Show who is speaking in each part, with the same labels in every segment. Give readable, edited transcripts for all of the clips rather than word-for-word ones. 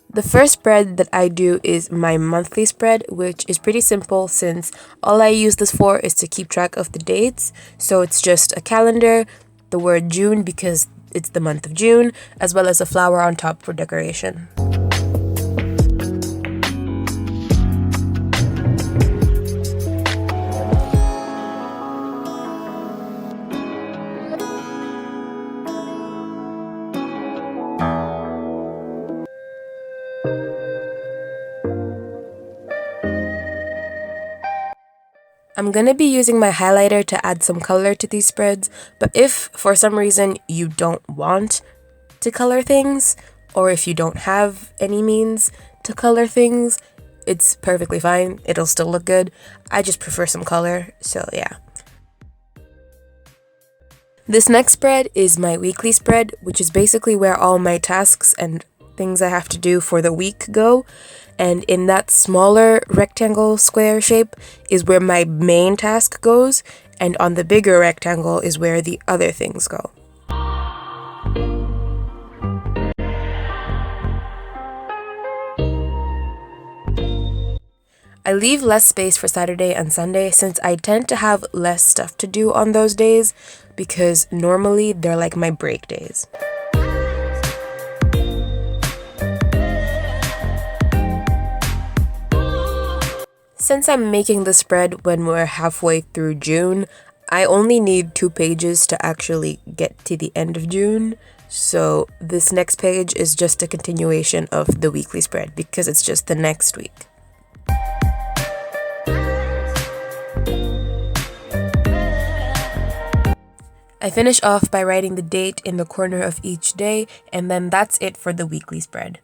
Speaker 1: The first spread that I do is my monthly spread, which is pretty simple since all I use this for is to keep track of the dates. So it's just a calendar, the word June because it's the month of June, as well as a flower on top for decoration. I'm gonna be using my highlighter to add some color to these spreads, but if for some reason you don't want to color things, or if you don't have any means to color things, it's perfectly fine. It'll still look good. I just prefer some color, so yeah. This next spread is my weekly spread, which is basically where all my tasks and things I have to do for the week go. And in that smaller rectangle square shape is where my main task goes, and on the bigger rectangle is where the other things go. I leave less space for Saturday and Sunday since I tend to have less stuff to do on those days because normally they're like my break days. Since I'm making the spread when we're halfway through June, I only need 2 pages to actually get to the end of June. So this next page is just a continuation of the weekly spread because it's just the next week. I finish off by writing the date in the corner of each day, and then that's it for the weekly spread.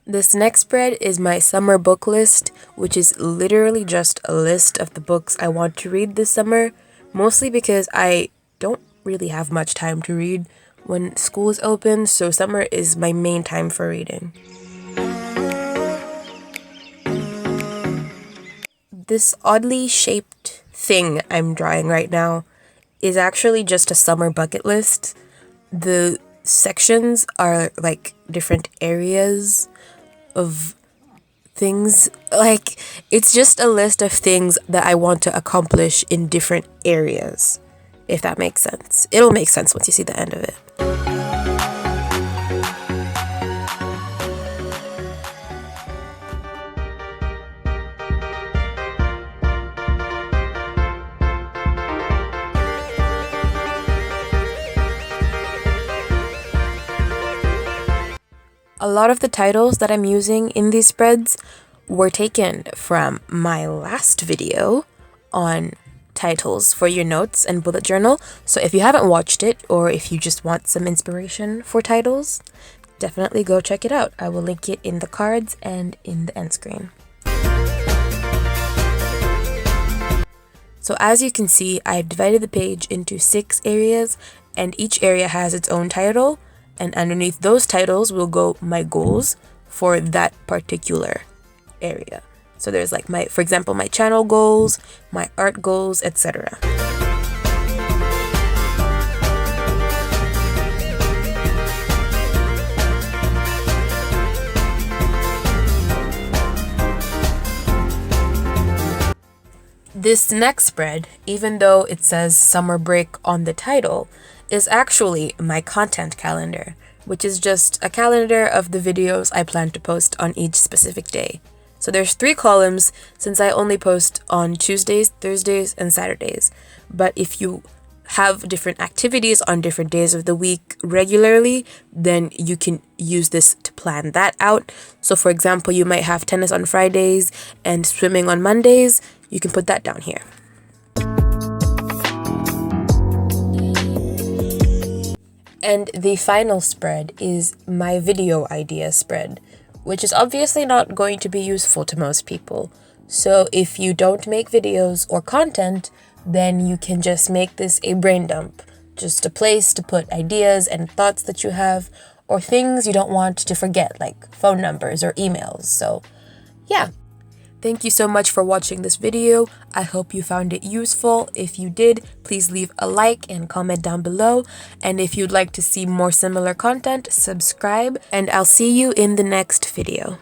Speaker 1: This next spread is my summer book list, which is literally just a list of the books I want to read this summer, mostly because I don't really have much time to read when school is open, so summer is my main time for reading. This oddly shaped thing I'm drawing right now is actually just a summer bucket list. The sections are like different areas of things. Like, it's just a list of things that I want to accomplish in different areas, if that makes sense. It'll make sense once you see the end of it. A lot of the titles that I'm using in these spreads were taken from my last video on titles for your notes and bullet journal. So if you haven't watched it, or if you just want some inspiration for titles, definitely go check it out. I will link it in the cards and in the end screen. So as you can see, I've divided the page into 6 areas, and each area has its own title. And underneath those titles will go my goals for that particular area. So there's like for example, my channel goals, my art goals, etc. This next spread, even though it says summer break on the title, is actually my content calendar, which is just a calendar of the videos I plan to post on each specific day. So there's 3 columns since I only post on Tuesdays, Thursdays, and Saturdays. But if you have different activities on different days of the week regularly, then you can use this to plan that out. So for example, you might have tennis on Fridays and swimming on Mondays. You can put that down here. And the final spread is my video idea spread, which is obviously not going to be useful to most people. So if you don't make videos or content, then you can just make this a brain dump, just a place to put ideas and thoughts that you have, or things you don't want to forget, like phone numbers or emails. So yeah. Thank you so much for watching this video. I hope you found it useful. If you did, please leave a like and comment down below. And if you'd like to see more similar content, subscribe, and I'll see you in the next video.